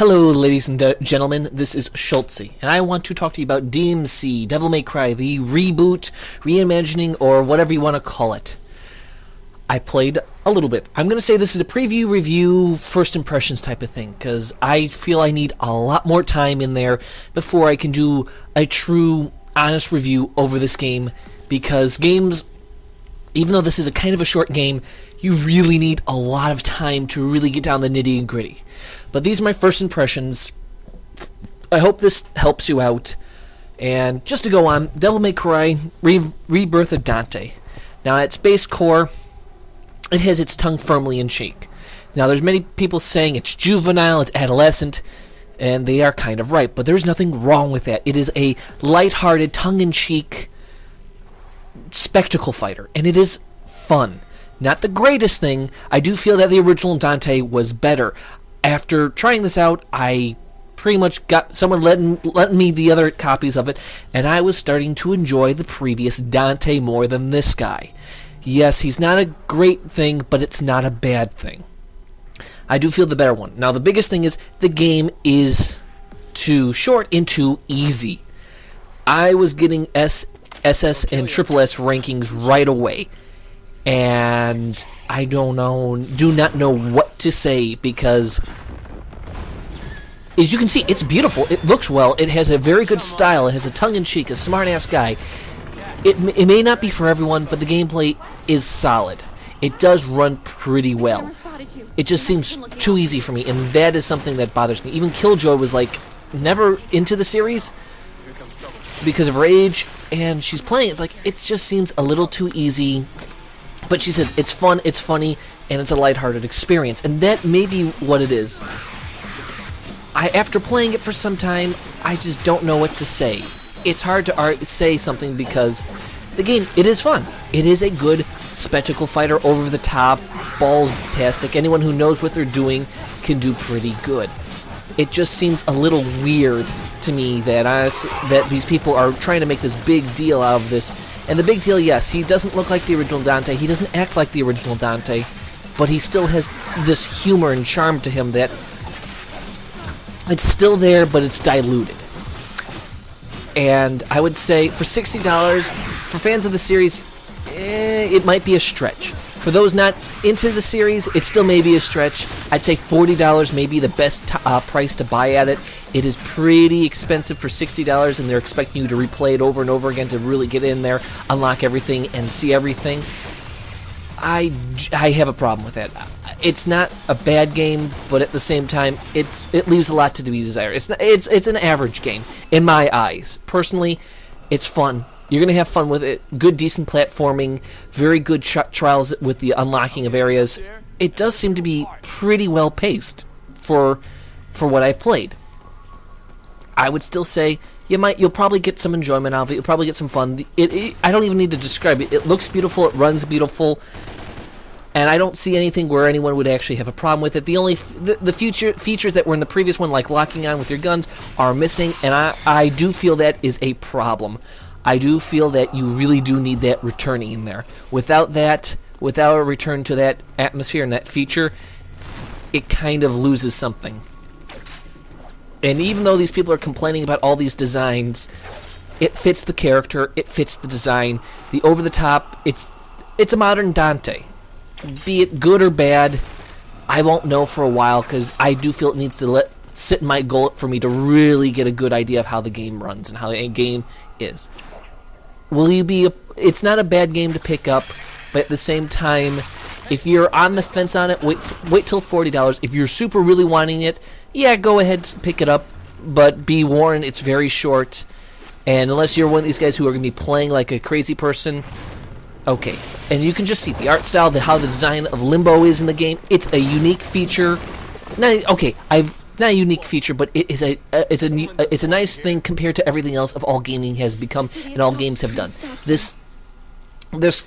Hello, ladies and gentlemen, this is Schultze, and I want to talk to you about DMC Devil May Cry, the reboot, reimagining, or whatever you want to call it. I played a little bit. I'm going to say this is a preview, review, first impressions type of thing, because I feel I need a lot more time in there before I can do a true, honest review over this game, because games, even though this is a kind of a short game, you really need a lot of time to really get down the nitty and gritty. But these are my first impressions. I hope this helps you out. And just to go on, Devil May Cry Rebirth of Dante. Now, at its base core, it has its tongue firmly in cheek. Now, there's many people saying it's juvenile, it's adolescent, and they are kind of right. But there's nothing wrong with that. It is a lighthearted, tongue-in-cheek spectacle fighter, and it is fun. Not the greatest thing. I do feel that the original Dante was better. After trying this out, I pretty much got someone lent me the other copies of it, and I was starting to enjoy the previous Dante more than this guy. Yes, he's not a great thing, but it's not a bad thing. I do feel the better one. Now, the biggest thing is the game is too short and too easy. I was getting SS and SSS rankings right away, and I do not know what to say, because as you can see, it's beautiful, it looks well, it has a very good style, it has a tongue-in-cheek, a smart-ass guy. It may not be for everyone, but the gameplay is solid. It does run pretty well. It just seems too easy for me, and that is something that bothers me. Even Killjoy was like never into the series because of her age, and she's playing, it's like, it just seems a little too easy. But she says it's fun, it's funny, and it's a lighthearted experience. And that may be what it is. After playing it for some time, I just don't know what to say. It's hard to say something because the game, it is fun. It is a good spectacle fighter, over the top, balls-tastic. Anyone who knows what they're doing can do pretty good. It just seems a little weird to me that these people are trying to make this big deal out of this. And the big deal, yes, he doesn't look like the original Dante, he doesn't act like the original Dante, but he still has this humor and charm to him that it's still there, but it's diluted. And I would say for $60, for fans of the series, it might be a stretch. For those not into the series, it still may be a stretch. I'd say $40 may be the best price to buy at it. It is pretty expensive for $60, and they're expecting you to replay it over and over again to really get in there, unlock everything, and see everything. I have a problem with that. It's not a bad game, but at the same time, it leaves a lot to be desired. It's an average game in my eyes. Personally, it's fun. You're going to have fun with it. Good, decent platforming. Very good trials with the unlocking of areas. It does seem to be pretty well paced for what I've played. I would still say you'll probably get some enjoyment out of it. You'll probably get some fun. I don't even need to describe it. It looks beautiful. It runs beautiful. And I don't see anything where anyone would actually have a problem with it. The features that were in the previous one, like locking on with your guns, are missing, and I do feel that is a problem. I do feel that you really do need that returning in there. Without a return to that atmosphere and that feature, it kind of loses something. And even though these people are complaining about all these designs, it fits the character, it fits the design. The over-the-top, it's a modern Dante. Be it good or bad, I won't know for a while, because I do feel it needs to sit in my gullet for me to really get a good idea of how the game runs and how the game is. It's not a bad game to pick up, but at the same time, if you're on the fence on it, wait till $40. If you're super really wanting it, yeah, go ahead and pick it up, but be warned, it's very short, and unless you're one of these guys who are going to be playing like a crazy person, okay. And you can just see the art style, how the design of Limbo is in the game. It's a unique feature. Not a unique feature, but it's a nice thing compared to everything else of all gaming has become and all games have done. This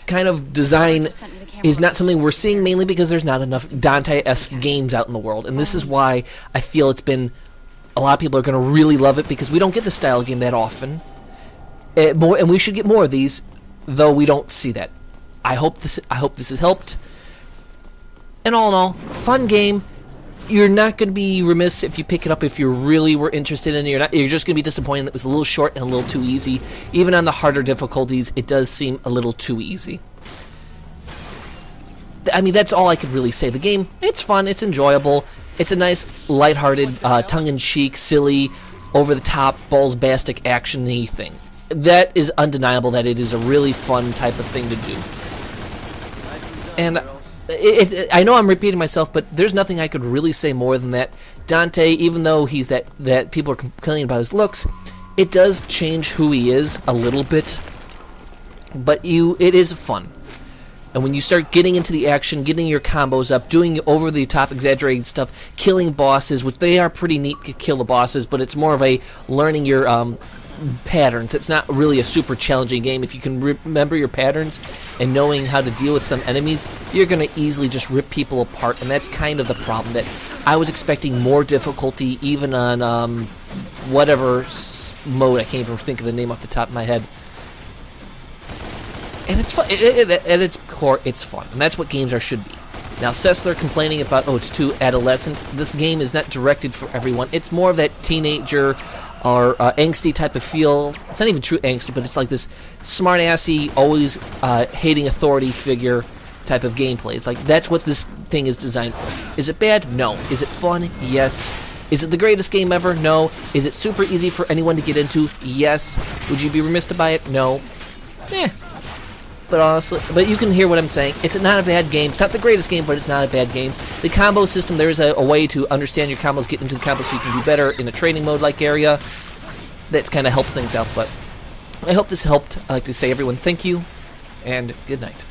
kind of design is not something we're seeing, mainly because there's not enough Dante-esque games out in the world, and this is why I feel a lot of people are going to really love it, because we don't get this style of game that often, and we should get more of these, though we don't see that. I hope this has helped. And all in all, fun game. you're not going to be remiss if you pick it up if you really were interested in it. You're just going to be disappointed that it was a little short and a little too easy. Even on the harder difficulties, it does seem a little too easy. I mean, that's all I could really say. The game, it's fun, it's enjoyable. It's a nice, lighthearted, tongue-in-cheek, silly, over-the-top, balls-bastic, action-y thing. That is undeniable that it is a really fun type of thing to do. And I know I'm repeating myself, but there's nothing I could really say more than that. Dante, even though he's that people are complaining about his looks, it does change who he is a little bit. But it is fun. And when you start getting into the action, getting your combos up, doing over-the-top exaggerated stuff, killing bosses, which they are pretty neat to kill the bosses, but it's more of a learning your patterns. It's not really a super challenging game. If you can remember your patterns and knowing how to deal with some enemies, you're going to easily just rip people apart, and that's kind of the problem. That I was expecting more difficulty even on whatever mode. I can't even think of the name off the top of my head. And it's fun. At its core, it's fun, and that's what games should be. Now, Sessler complaining about, it's too adolescent. This game is not directed for everyone. It's more of that teenager or angsty type of feel. It's not even true angsty, but it's like this smart-assy, always hating authority figure type of gameplay. It's like, that's what this thing is designed for. Is it bad? No. Is it fun? Yes. Is it the greatest game ever? No. Is it super easy for anyone to get into? Yes. Would you be remiss to buy it? No. But honestly, you can hear what I'm saying. It's not a bad game. It's not the greatest game, but it's not a bad game. The combo system, there's a way to understand your combos, get into the combos so you can do better in a training mode-like area. That kind of helps things out, but I hope this helped. I'd like to say, everyone, thank you, and good night.